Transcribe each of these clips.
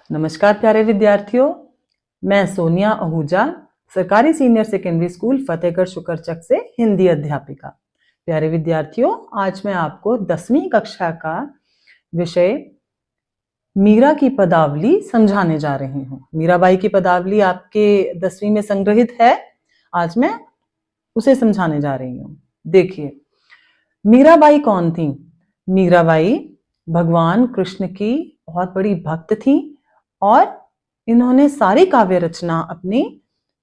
नमस्कार प्यारे विद्यार्थियों, मैं सोनिया आहूजा सरकारी सीनियर सेकेंडरी स्कूल फतेहगढ़ शुकरचक से हिंदी अध्यापिका। प्यारे विद्यार्थियों, आज मैं आपको 10वीं कक्षा का विषय मीरा की पदावली समझाने जा रही हूँ। मीराबाई की पदावली आपके 10वीं में संग्रहित है। आज मैं उसे समझाने जा रही हूँ। देखिए, मीराबाई कौन थी? मीराबाई भगवान कृष्ण की बहुत बड़ी भक्त थी और इन्होंने सारी काव्य रचना अपनी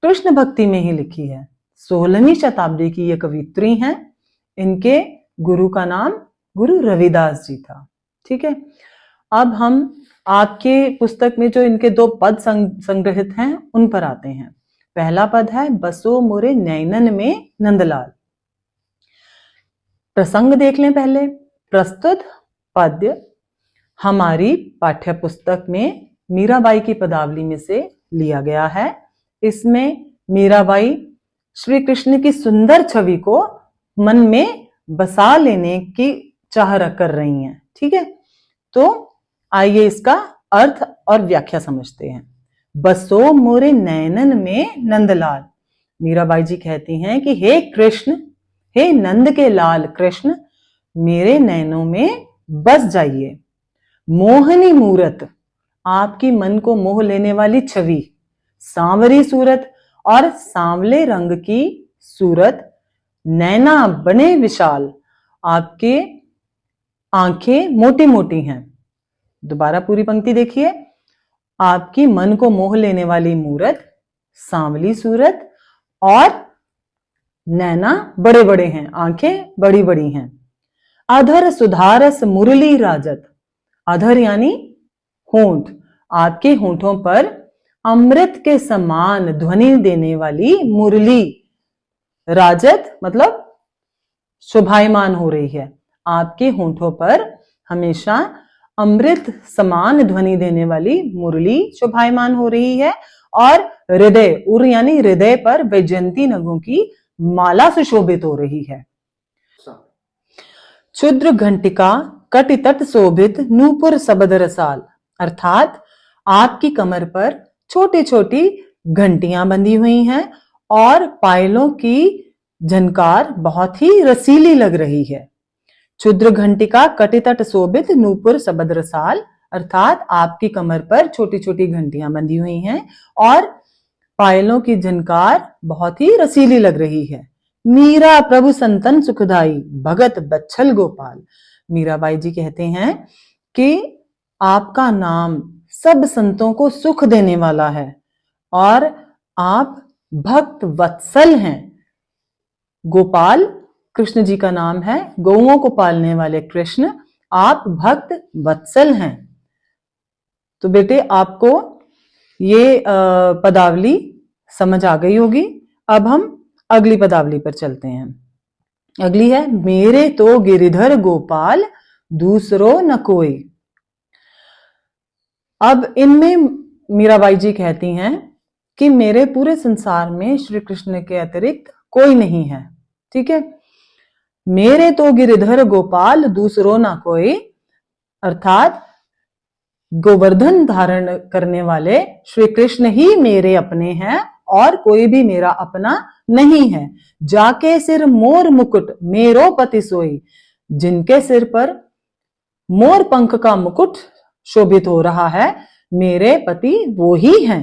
कृष्ण भक्ति में ही लिखी है। 16वीं शताब्दी की ये कवित्री हैं। इनके गुरु का नाम गुरु रविदास जी था। ठीक है, अब हम आपके पुस्तक में जो इनके 2 पद संग्रहित हैं उन पर आते हैं। पहला पद है बसो मोरे नैनन में नंदलाल। प्रसंग देख लें पहले। प्रस्तुत पद्य हमारी पाठ्य पुस्तक में मीराबाई की पदावली में से लिया गया है। इसमें मीराबाई श्री कृष्ण की सुंदर छवि को मन में बसा लेने की चाह कर रही हैं। ठीक है, तो आइए इसका अर्थ और व्याख्या समझते हैं। बसो मोरे नैनन में नंदलाल। मीराबाई जी कहती हैं कि हे कृष्ण, हे नंद के लाल कृष्ण, मेरे नैनों में बस जाइए। मोहनी मूरत, आपकी मन को मोह लेने वाली छवि, सांवरी सूरत और सांवले रंग की सूरत, नैना बने विशाल, आपके आंखें मोटी मोटी हैं। दोबारा पूरी पंक्ति देखिए। आपकी मन को मोह लेने वाली मूरत, सांवली सूरत और नैना बड़े बड़े हैं, आंखें बड़ी बड़ी हैं। अधर सुधारस मुरली राजत। अधर यानी होंठ, आपके होंठों पर अमृत के समान ध्वनि देने वाली मुरली राजत मतलब शोभायमान हो रही है। आपके होंठों पर हमेशा अमृत समान ध्वनि देने वाली मुरली शोभायमान हो रही है और हृदय, उर यानी हृदय पर वैजयंती नगों की माला सुशोभित हो रही है। क्षुद्र घंटिका कटितट शोभित नूपुर सबद रसाल, अर्थात आपकी कमर पर छोटी छोटी घंटियां बंधी हुई हैं और पायलों की झनकार बहुत ही रसीली लग रही है। क्षुद्र घंटिका कटितट शोभित नूपुर सबद रसाल, अर्थात आपकी कमर पर छोटी छोटी घंटियां बंधी हुई हैं और पायलों की झनकार बहुत ही रसीली लग रही है। मीरा प्रभु संतन सुखदाई भगत बच्छल गोपाल। मीराबाई जी कहते हैं कि आपका नाम सब संतों को सुख देने वाला है और आप भक्त वत्सल हैं। गोपाल कृष्ण जी का नाम है, गौओं को पालने वाले कृष्ण, आप भक्त वत्सल हैं। तो बेटे, आपको ये पदावली समझ आ गई होगी। अब हम अगली पदावली पर चलते हैं। अगली है मेरे तो गिरिधर गोपाल दूसरो न कोई। अब इनमें मीराबाई जी कहती हैं कि मेरे पूरे संसार में श्री कृष्ण के अतिरिक्त कोई नहीं है। ठीक है, मेरे तो गिरिधर गोपाल दूसरो ना कोई, अर्थात गोवर्धन धारण करने वाले श्री कृष्ण ही मेरे अपने हैं और कोई भी मेरा अपना नहीं है। जाके सिर मोर मुकुट मेरो पति सोई, जिनके सिर पर मोर पंख का मुकुट शोभित हो रहा है, मेरे पति वो ही हैं।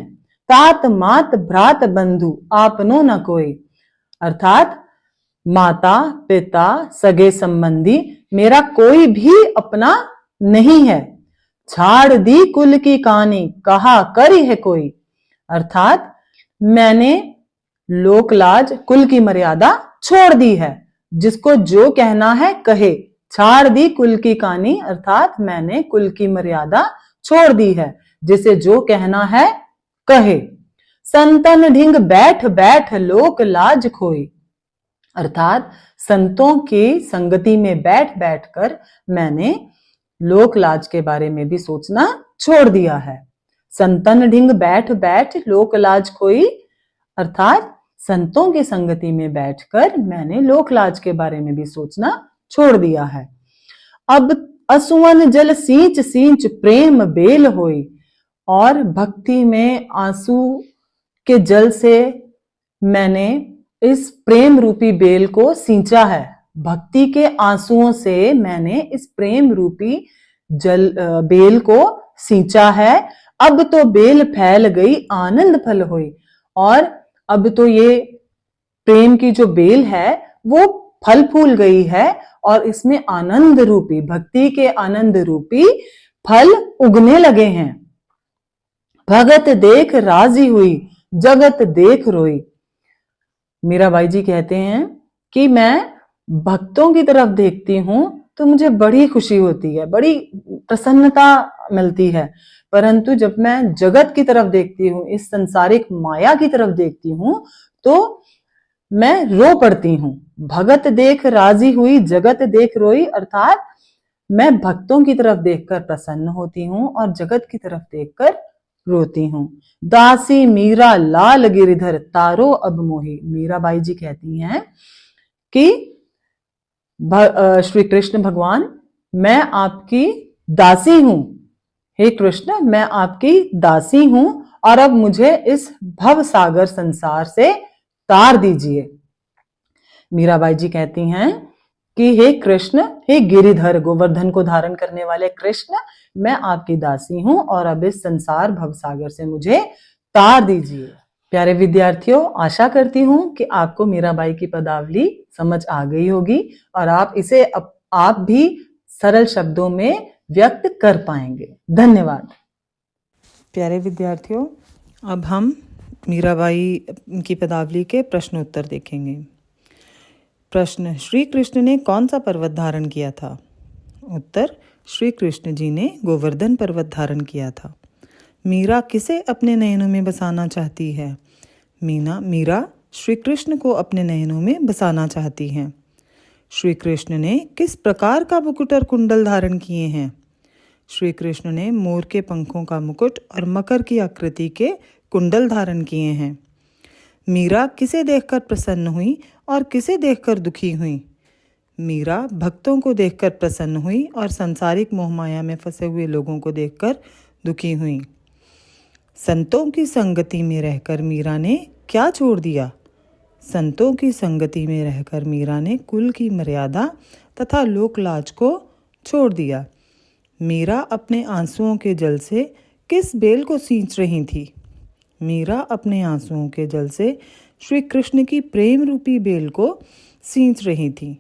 तात मात भ्रात बंधु आपनो न कोई, अर्थात माता पिता सगे संबंधी मेरा कोई भी अपना नहीं है। छाड़ दी कुल की कहानी कहा करी है कोई, अर्थात मैंने लोक लाज कुल की मर्यादा छोड़ दी है। जिसको जो कहना है कहे। छाड़ दी कुल की कहानी, अर्थात मैंने कुल की मर्यादा छोड़ दी है, जिसे जो कहना है कहे। संतन ढिंग बैठ बैठ लोक लाज खोई, अर्थात संतों की संगति में बैठ बैठकर मैंने लोक लाज के बारे में भी सोचना छोड़ दिया है। संतन ढिंग बैठ बैठ लोक लाज खोई, अर्थात संतों की संगति में बैठकर मैंने लोक लाज के बारे में भी सोचना छोड़ दिया है। अब असुवन जल सींच सींच प्रेम बेल होई, और भक्ति में आंसू के जल से मैंने इस प्रेम रूपी बेल को सींचा है। भक्ति के आंसुओं से मैंने इस प्रेम रूपी बेल को सींचा है। अब तो बेल फैल गई आनंद फल हुई, और अब तो ये प्रेम की जो बेल है वो फल फूल गई है, और इसमें आनंद रूपी, भक्ति के आनंद रूपी फल उगने लगे हैं। भगत देख राजी हुई, जगत देख रोई। मीराबाई जी कहते हैं कि मैं भक्तों की तरफ देखती हूं तो मुझे बड़ी खुशी होती है, बड़ी प्रसन्नता मिलती है, परंतु जब मैं जगत की तरफ देखती हूँ, इस संसारिक माया की तरफ देखती हूँ, तो मैं रो पड़ती हूँ। भगत देख राजी हुई, जगत देख रोई, अर्थात मैं भक्तों की तरफ देखकर प्रसन्न होती हूँ और जगत की तरफ देखकर रोती हूँ। दासी मीरा लाल गिरिधर तारो अब मोही। मीराबाई जी कहती हैं कि श्री कृष्ण भगवान, मैं आपकी दासी हूं, हे कृष्ण मैं आपकी दासी हूं, और अब मुझे इस भव सागर संसार से तार दीजिए। मीराबाई जी कहती हैं कि हे कृष्ण, हे गिरिधर, गोवर्धन को धारण करने वाले कृष्ण, मैं आपकी दासी हूं और अब इस संसार भवसागर से मुझे तार दीजिए। प्यारे विद्यार्थियों, आशा करती हूं कि आपको मीराबाई की पदावली समझ आ गई होगी और आप इसे आप भी सरल शब्दों में व्यक्त कर पाएंगे। धन्यवाद। प्यारे विद्यार्थियों, अब हम मीराबाई की पदावली के प्रश्न उत्तर देखेंगे। प्रश्न: श्री कृष्ण ने कौन सा पर्वत धारण किया था? उत्तर: श्री कृष्ण जी ने गोवर्धन पर्वत धारण किया था। मीरा किसे अपने नयनों में बसाना चाहती है? मीरा श्री कृष्ण को अपने नयनों में बसाना चाहती हैं। श्री कृष्ण ने किस प्रकार का मुकुट और कुंडल धारण किए हैं? श्री कृष्ण ने मोर के पंखों का मुकुट और मकर की आकृति के कुंडल धारण किए हैं। मीरा किसे देखकर प्रसन्न हुई और किसे देखकर दुखी हुई? मीरा भक्तों को देखकर प्रसन्न हुई और संसारिक मोहमाया में फंसे हुए लोगों को देखकर दुखी हुई। संतों की संगति में रहकर मीरा ने क्या छोड़ दिया? संतों की संगति में रहकर मीरा ने कुल की मर्यादा तथा लोक लाज को छोड़ दिया। मीरा अपने आंसुओं के जल से किस बेल को सींच रही थी? मीरा अपने आंसुओं के जल से श्री कृष्ण की प्रेम रूपी बेल को सींच रही थी।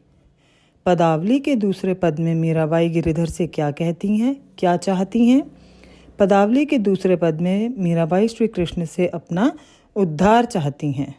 पदावली के दूसरे पद में मीराबाई गिरिधर से क्या कहती हैं, क्या चाहती हैं? पदावली के दूसरे पद में मीराबाई श्री कृष्ण से अपना उद्धार चाहती हैं।